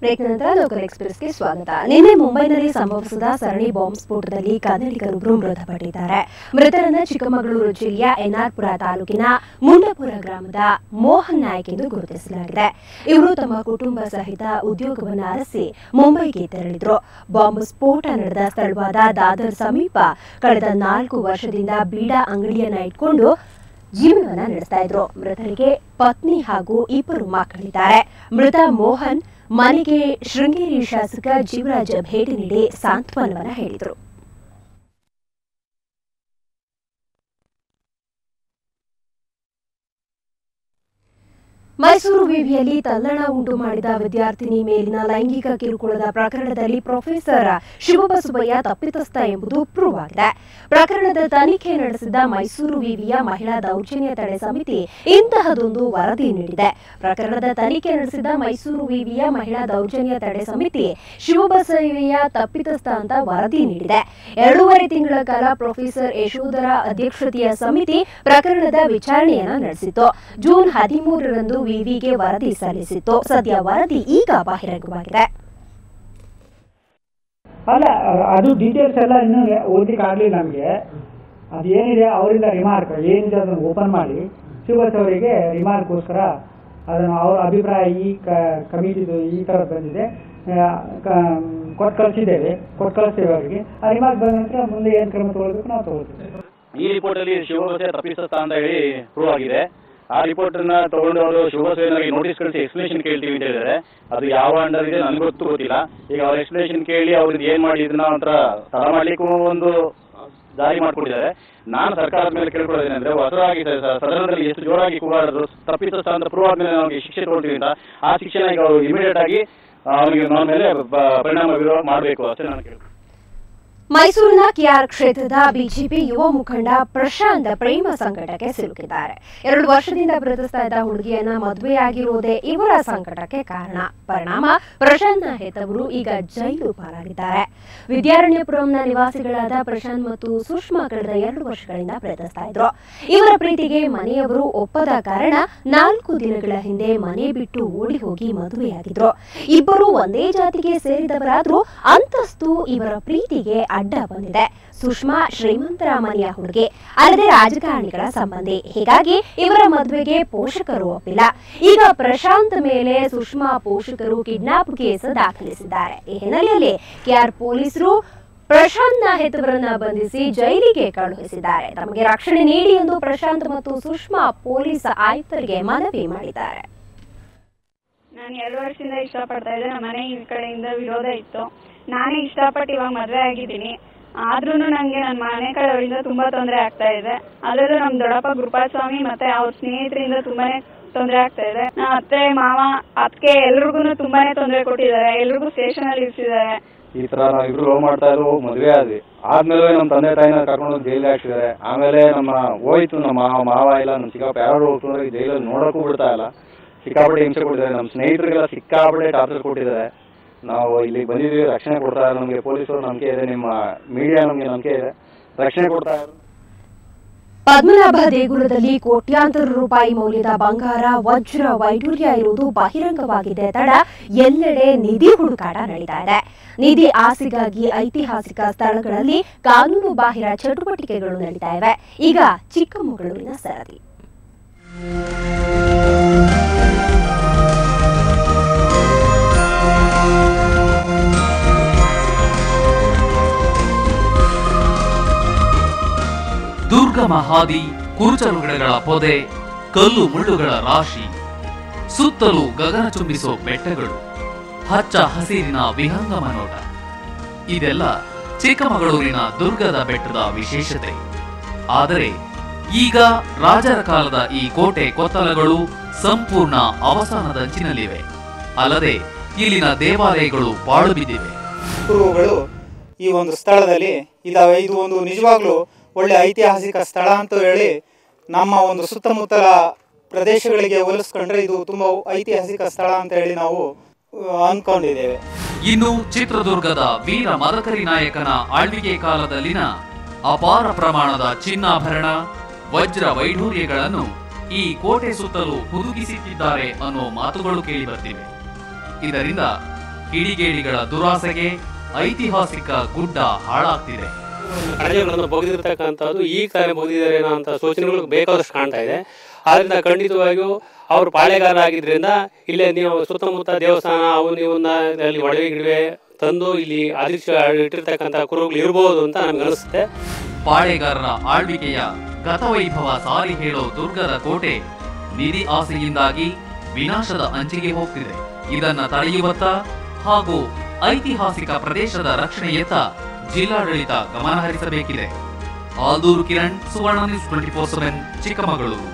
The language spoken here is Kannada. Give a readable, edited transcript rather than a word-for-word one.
ಬ್ರೇಕ್ ನಂತರ ಲೋಕಲ್ ಎಕ್ಸ್‌ಪ್ರೆಸ್‌ಗೆ ಸ್ವಾಗತ. ನಿನ್ನೆ ಮುಂಬೈನಲ್ಲಿ ಸಂಭವಿಸಿದ ಸರಣಿ ಬಾಂಬ್ ಸ್ಫೋಟದಲ್ಲಿ ಕನ್ನಡಿಗರೊಬ್ಬರು ಮೃತಪಟ್ಟಿದ್ದಾರೆ. ಮೃತರನ್ನ ಚಿಕ್ಕಮಗಳೂರು ಜಿಲ್ಲೆಯ ಎನ್ಆರ್ಪುರ ತಾಲೂಕಿನ ಮುಂಡಪುರ ಗ್ರಾಮದ ಮೋಹನ್ ನಾಯ್ಕ್ ಎಂದು ಗುರುತಿಸಲಾಗಿದೆ. ಇವರು ತಮ್ಮ ಕುಟುಂಬ ಸಹಿತ ಉದ್ಯೋಗವನ್ನು ಅರಸಿ ಮುಂಬೈಗೆ ತೆರಳಿದ್ರು. ಬಾಂಬ್ ಸ್ಫೋಟ ನಡೆದ ಸ್ಥಳವಾದ ದಾದರ್ ಸಮೀಪ ಕಳೆದ 4 ವರ್ಷದಿಂದ ಬೀಡಾ ಅಂಗಡಿಯನ್ನ ಇಟ್ಕೊಂಡು ಜೀವನವನ್ನ ನಡೆಸ್ತಾ ಇದ್ರು. ಮೃತರಿಗೆ ಪತ್ನಿ ಹಾಗೂ 2 ಮಕ್ಕಳಿದ್ದಾರೆ. ಮೃತ ಮೋಹನ್ ಮನೆಗೆ ಶೃಂಗೇರಿ ಶಾಸಕ ಜೀವರಾಜ ಭೇಟಿ ನೀಡಿ ಸಾಂತ್ವನವನ್ನ ಹೇಳಿದರು. ಮೈಸೂರು ವಿವಿಯಲ್ಲಿ ತಲ್ಲಣ ಉಂಟು ಮಾಡಿದ ವಿದ್ಯಾರ್ಥಿನಿ ಮೇಲಿನ ಲೈಂಗಿಕ ಕಿರುಕುಳದ ಪ್ರಕರಣದಲ್ಲಿ ಪ್ರೊಫೆಸರ್ ಶಿವಬಸವಯ್ಯ ತಪ್ಪಿತಸ್ಥ ಎಂಬುದು ಪ್ರೂವ್ ಆಗಿದೆ. ಪ್ರಕರಣದ ತನಿಖೆ ನಡೆಸಿದ ಮೈಸೂರು ವಿವಿಯ ಮಹಿಳಾ ದೌರ್ಜನ್ಯ ತಡೆ ಸಮಿತಿ ಇಂತಹದೊಂದು ವರದಿ ನೀಡಿದೆ. ಪ್ರಕರಣದ ತನಿಖೆ ನಡೆಸಿದ ಮೈಸೂರು ವಿವಿಯ ಮಹಿಳಾ ದೌರ್ಜನ್ಯ ತಡೆ ಸಮಿತಿ ಶಿವಬಸವಯ್ಯ ತಪ್ಪಿತಸ್ಥ ಅಂತ ವರದಿ ನೀಡಿದೆ. 2.5 ತಿಂಗಳ ಕಾಲ ಪ್ರೊಫೆಸರ್ ಯಶೋಧರ ಅಧ್ಯಕ್ಷತೆಯ ಸಮಿತಿ ಪ್ರಕರಣದ ವಿಚಾರಣೆಯನ್ನು ನಡೆಸಿತು. ಜೂನ್ 13ರಂದು ವಿವಿಗೆ ವರದಿ ಸಲ್ಲಿಸಿತ್ತು. ಸದ್ಯ ವರದಿ ಈಗ ಬಹಿರಂಗವಾಗಿದೆ. ಅಲ್ಲ, ಅದು ಡೀಟೇಲ್ಸ್ ಎಲ್ಲ ಇನ್ನೂ ಓದಲಿಕ್ಕೆ ಆಗಲಿಲ್ಲ ನಮಗೆ. ಅದೇನಿದೆ ಅವರಿಂದ ರಿಮಾರ್ಕ್ ಏನಿದೆ ಅದನ್ನು ಓಪನ್ ಮಾಡಿ ಶಿವಬಸ್ ಅವರಿಗೆ ರಿಮಾರ್ಕ್ಗೋಸ್ಕರ ಅದನ್ನು ಅವರ ಅಭಿಪ್ರಾಯ ಈ ಕಮಿಟಿದು ಈ ಥರ ಬಂದಿದೆ, ಕೊಟ್ಟು ಕಳಿಸ್ತೇವೆ ಅವರಿಗೆ. ಆ ರಿಮಾರ್ಕ್ ಬಂದ ನಂತರ ಮುಂದೆ ಏನು ಕ್ರಮ ತಗೊಳ್ಬೇಕು ನಾವು ತಗೊಳ್ತೇವೆ. ಈ ರಿಪೋರ್ಟಲ್ಲಿ ಶಿವಬಸವಯ್ಯ ತಪ್ಪಿತಸ್ಥ ಅಂತ ಹೇಳಿ ಪ್ರೂವ್ ಆಗಿದೆ. ಆ ರಿಪೋರ್ಟ್ ಅನ್ನ ತಗೊಂಡು ಅವರು ಶಿವಬಸವಯ್ಯನಿಗೆ ನೋಟಿಸ್ ಕಳಿಸಿ ಎಕ್ಸ್ಪ್ಲೇಷನ್ ಕೇಳ್ತೀವಿ ಅಂತ ಹೇಳಿದ್ದಾರೆ. ಅದು ಯಾವ ಅಂಡರ್ ಇದೆ ನನಗೆ ಗೊತ್ತಿಲ್ಲ. ಈಗ ಅವ್ರ ಎಕ್ಸ್ಪ್ಲೇಷನ್ ಕೇಳಿ ಅವ್ರಿಗೆ ಏನ್ ಮಾಡಿ ಇದನ್ನ ಒಂಥರ ತಡ ಮಾಡ್ಲಿಕ್ಕೂ ಒಂದು ಜಾರಿ ಮಾಡ್ಕೊಂಡಿದ್ದಾರೆ. ನಾನು ಸರ್ಕಾರದ ಮೇಲೆ ಕೇಳ್ಕೊಳ್ಳೋದೇನೆ ಅಂದ್ರೆ ಹೊಸದಾಗಿ ಸದನದಲ್ಲಿ ಎಷ್ಟು ಜೋರಾಗಿ ಕೂಗಾಡೋದು ತಪ್ಪಿತಸ್ಥ ಅಂತ ಪ್ರೂವ್ ಆದ್ಮೇಲೆ ನಮಗೆ ಶಿಕ್ಷೆ ತಗೊಳ್ತೀವಿ ಅಂತ ಆ ಶಿಕ್ಷೆನ ಈಗ ಅವರು ಇಮಿಡಿಯೇಟ್ ಆಗಿ ಅವನಿಗೆ ನನ್ನ ಮೇಲೆ ಪರಿಣಾಮ ಬೀರೋ ಮಾಡಬೇಕು ಅಷ್ಟೇ ನಾನು ಕೇಳ್ತೀನಿ. ಮೈಸೂರಿನ ಕೆಆರ್ ಕ್ಷೇತ್ರದ ಬಿಜೆಪಿ ಯುವ ಮುಖಂಡ ಪ್ರಶಾಂತ್ ಪ್ರೇಮ ಸಂಕಟಕ್ಕೆ ಸಿಲುಕಿದ್ದಾರೆ. 2 ವರ್ಷದಿಂದ ಪ್ರೀತಿಸ್ತಾ ಇದ್ದ ಹುಡುಗಿಯನ್ನ ಮದುವೆಯಾಗಿರುವುದೇ ಇವರ ಸಂಕಟಕ್ಕೆ ಕಾರಣ. ಪರಿಣಾಮ ಪ್ರಶಾಂತ್ನ ಹೆತ್ತವರು ಈಗ ಜೈಲು ಪಾಲಾಗಿದ್ದಾರೆ. ವಿದ್ಯಾರಣ್ಯಪುರಂನ ನಿವಾಸಿಗಳಾದ ಪ್ರಶಾಂತ್ ಮತ್ತು ಸುಷ್ಮಾ ಕಳೆದ 2 ವರ್ಷಗಳಿಂದ ಪ್ರೀತಿಸ್ತಾ ಇದ್ರು. ಇವರ ಪ್ರೀತಿಗೆ ಮನೆಯವರು ಒಪ್ಪದ ಕಾರಣ 4 ದಿನಗಳ ಹಿಂದೆ ಮನೆ ಬಿಟ್ಟು ಓಡಿ ಹೋಗಿ ಮದುವೆಯಾಗಿದ್ರು. ಇಬ್ಬರು ಒಂದೇ ಜಾತಿಗೆ ಸೇರಿದವರಾದ್ರೂ ಅಂತಸ್ತು ಇವರ ಪ್ರೀತಿಗೆ ಅಡ್ಡ ಬಂದಿದೆ. ಸುಷ್ಮಾ ಶ್ರೀಮಂತರ ಮನೆಯ ಹುಡುಗಿ, ಅಲ್ಲದೆ ರಾಜಕಾರಣಿಗಳ ಸಂಬಂಧಿ. ಹೀಗಾಗಿ ಇವರ ಮದುವೆಗೆ ಪೋಷಕರು ಒಪ್ಪಿಲ್ಲ. ಈಗ ಪ್ರಶಾಂತ್ ಮೇಲೆ ಸುಷ್ಮಾ ಪೋಷಕರು ಕಿಡ್ನಾಪ್ ಕೇಸ್ ದಾಖಲಿಸಿದ್ದಾರೆ. ಈ ಹಿನ್ನೆಲೆಯಲ್ಲಿ ಕೆಆರ್ ಪೊಲೀಸರು ಪ್ರಶಾಂತ್ನ ಹೆತ್ತವರನ್ನ ಬಂಧಿಸಿ ಜೈಲಿಗೆ ಕಳುಹಿಸಿದ್ದಾರೆ. ತಮಗೆ ರಕ್ಷಣೆ ನೀಡಿ ಎಂದು ಪ್ರಶಾಂತ್ ಮತ್ತು ಸುಷ್ಮಾ ಪೊಲೀಸ್ ಆಯುಕ್ತರಿಗೆ ಮನವಿ ಮಾಡಿದ್ದಾರೆ. ನಾನು 2 ವರ್ಷದಿಂದ ಇಷ್ಟಪಡ್ತಾ ಇದ್ದೆ. ನಮ್ಮ ಮನೆ ಈ ಕಡೆಯಿಂದ ವಿರೋಧ ಇತ್ತು. ನಾನೇ ಇಷ್ಟಪಟ್ಟು ಇವಾಗ ಮದುವೆ ಆಗಿದ್ದೀನಿ. ಆದ್ರೂ ನನಗೆ ನನ್ನ ಮನೆ ಕಡೆಯವರಿಂದ ತುಂಬಾ ತೊಂದರೆ ಆಗ್ತಾ ಇದೆ. ಅದರಲ್ಲೂ ನಮ್ಮ ದೊಡ್ಡಪ್ಪ ಗುರುಪಾಸ್ವಾಮಿ ಮತ್ತೆ ಅವ್ರ ಸ್ನೇಹಿತರಿಂದ ತುಂಬಾನೇ ತೊಂದರೆ ಆಗ್ತಾ ಇದೆ. ನಮ್ಮ ಅತ್ತೆ ಮಾವ ಅದಕ್ಕೆ ಎಲ್ರಿಗೂ ತುಂಬಾನೇ ತೊಂದರೆ ಕೊಟ್ಟಿದ್ದಾರೆ. ಎಲ್ರಿಗೂ ಸ್ಟೇಷನ್ ಅಲ್ಲಿ ಇರಿಸಿದ್ದಾರೆ. ಈ ತರ ನಾವು ಇಬ್ರು ಲವ್ ಮಾಡ್ತಾ ಇದ್ರು, ಮದುವೆ ಆದ್ಮೇಲೆ ನಮ್ಮ ತಂದೆ ತಾಯಿನ ಕರ್ಕೊಂಡು ಜೈಲಿಗೆ ಹಾಕ್ಸಿದ್ದಾರೆ. ಆಮೇಲೆ ನಮ್ಮ ಹೋಯ್ತು ನಮ್ಮ ಮಾವ ಇಲ್ಲ ನಮ್ಮ ಚಿಕ್ಕಪ್ಪ ಯಾರು ಹೋಗ್ತಾರೆ ಜೈಲಲ್ಲಿ ನೋಡಕ್ಕೂ ಬಿಡ್ತಾ ಇಲ್ಲ. ಸಿಕ್ಕಾಪಟ್ಟೆ ಹಿಂಸೆ ಕೊಟ್ಟಿದ್ದಾರೆ. ನಮ್ಮ ಸ್ನೇಹಿತರಿಗೆಲ್ಲ ಸಿಕ್ಕಾಪಟ್ಟೆ ಟಾರ್ಚರ್ ಕೊಟ್ಟಿದ್ದಾರೆ. ನಾವು ಇಲ್ಲಿ ಬಂದಿದ್ದೀವಿ, ರಕ್ಷಣೆ ಕೊಡ್ತಾ ಇದ್ದಾರೆ. ನಮಗೆ ಪೊಲೀಸರು ನಂಬಿಕೆ ಇದೆ, ನಿಮ್ಮ ಮೀಡಿಯಾ ನಮಗೆ ನಂಬಿಕೆ ಇದೆ, ರಕ್ಷಣೆ ಕೊಡ್ತಾ ಇದ್ದಾರೆ. ಪದ್ಮನಾಭ ದೇಗುಲದಲ್ಲಿ ಕೋಟ್ಯಾಂತರ ರೂಪಾಯಿ ಮೌಲ್ಯದ ಬಂಗಾರ, ವಜ್ರ, ವೈಡೂರ್ಯ ಇರುವುದು ಬಹಿರಂಗವಾಗಿದೆ. ತಡ ಎಲ್ಲೆಡೆ ನಿಧಿ ಹುಡುಕಾಟ ನಡೀತಾ ಇದೆ. ನಿಧಿ ಆಸೆಗಾಗಿ ಐತಿಹಾಸಿಕ ಸ್ಥಳಗಳಲ್ಲಿ ಕಾನೂನು ಬಾಹಿರ ಚಟುವಟಿಕೆಗಳು ನಡೀತಾ ಇವೆ. ಈಗ ಚಿಕ್ಕಮಗಳೂರಿನ ಸರದಿ. ದುರ್ಗಮ ಹಾದಿ, ಕುರುಚಲು ಗಿಡಗಳ ಪೊದೆ, ಕಲ್ಲು ಮುಳ್ಳುಗಳ ರಾಶಿ, ಸುತ್ತಲೂ ಗಗನ ಚುಂಬಿಸೋ ಬೆಟ್ಟಗಳು, ಹಚ್ಚ ಹಸಿರಿನ ವಿಹಂಗಮ ನೋಟ. ಇದೆಲ್ಲ ಚಿಕ್ಕಮಗಳೂರಿನ ದುರ್ಗದ ಬೆಟ್ಟದ ವಿಶೇಷತೆ. ಆದರೆ ಈಗ ರಾಜರ ಕಾಲದ ಈ ಕೋಟೆ ಕೊತ್ತಲಗಳು ಸಂಪೂರ್ಣ ಅವಸಾನದಂಚಿನಲ್ಲಿವೆ. ಅಲ್ಲದೆ ಇಲ್ಲಿನ ದೇವಾಲಯಗಳು ಪಾಳು ಬಿದ್ದಿವೆ. ಗುರುಗಳು ಈ ಒಂದು ಸ್ಥಳದಲ್ಲಿ ಇದಾವೆ. ಇದು ಒಂದು ನಿಜವಾಗ್ಲೂ ಒಳ್ಳೆ ಐತಿಹಾಸಿಕ ಸ್ಥಳ ಅಂತ ಹೇಳಿ ನಮ್ಮ ಒಂದು ಸುತ್ತಮುತ್ತಲ ಪ್ರದೇಶಗಳಿಗೆ ಹೋಲಿಸ್ಕೊಂಡ್ರೆ ಇದು ತುಂಬಾ ಐತಿಹಾಸಿಕ ಸ್ಥಳ ಅಂತ ಹೇಳಿ ನಾವು ಅಂದ್ಕೊಂಡಿದ್ದೇವೆ. ಇನ್ನು ಚಿತ್ರದುರ್ಗದ ವೀರ ಮದಕರಿ ನಾಯಕನ ಆಳ್ವಿಕೆ ಕಾಲದಲ್ಲಿನ ಅಪಾರ ಪ್ರಮಾಣದ ಚಿನ್ನಾಭರಣ, ವಜ್ರ ವೈಢೂರ್ಯಗಳನ್ನು ಈ ಕೋಟೆ ಸುತ್ತಲೂ ಹುದುಗಿಸುತ್ತಿದ್ದಾರೆ ಅನ್ನೋ ಮಾತುಗಳು ಕೇಳಿ ಬರ್ತಿವೆ. ಇದರಿಂದ ಕಿಡಿಗೇಡಿಗಳ ದುರಾಸೆಗೆ ಐತಿಹಾಸಿಕ ಗುಡ್ಡ ಹಾಳಾಗ್ತಿದೆ. ಕಣಜಗಳನ್ನು ಬಗೆದಿರ್ತಕ್ಕಂಥದ್ದು ಈಗ ತಾನೇ ಬಗೆದಿದ್ದಾರೇನೋ ಅಂತ ಸೂಚನೆಗಳು ಬೇಕಾದಷ್ಟು ಕಾಣ್ತಾ ಇದೆ. ಆದ್ರಿಂದ ಖಂಡಿತವಾಗಿಯೂ ಅವರು ಪಾಳೆಗಾರರಾಗಿದ್ದರಿಂದ ಇಲ್ಲೇ ನೀವು ಸುತ್ತಮುತ್ತ ದೇವಸ್ಥಾನ ಅವನ್ನ ಇವನ್ನ ಅಲ್ಲಿ ಒಡವೆ ಗಿಡವೆ ತಂದು ಇಲ್ಲಿ ಇಟ್ಟಿರ್ತಕ್ಕಂಥ ಕುರುಗಳು ಇರಬಹುದು ಅಂತ ನಮ್ಗೆ ಅನಿಸುತ್ತೆ. ಪಾಳೆಗಾರರ ಆಳ್ವಿಕೆಯ ಗತವೈಭವ ಸಾರಿ ಹೇಳೋ ದುರ್ಗದ ಕೋಟೆ ನಿಧಿ ಆಸೆಯಿಂದಾಗಿ ವಿನಾಶದ ಅಂಚಿಗೆ ಹೋಗ್ತಿದೆ. ಇದನ್ನ ತಡೆಯುವತ್ತ ಹಾಗೂ ಐತಿಹಾಸಿಕ ಪ್ರದೇಶದ ರಕ್ಷಣೆಯತ್ತ ಜಿಲ್ಲಾಡಳಿತ ಗಮನ ಹರಿಸಬೇಕಿದೆ. ಆಲ್ದೂರು ಕಿರಣ್, ಸುವರ್ಣ ನ್ಯೂಸ್ 24/7 ಚಿಕ್ಕಮಗಳೂರು.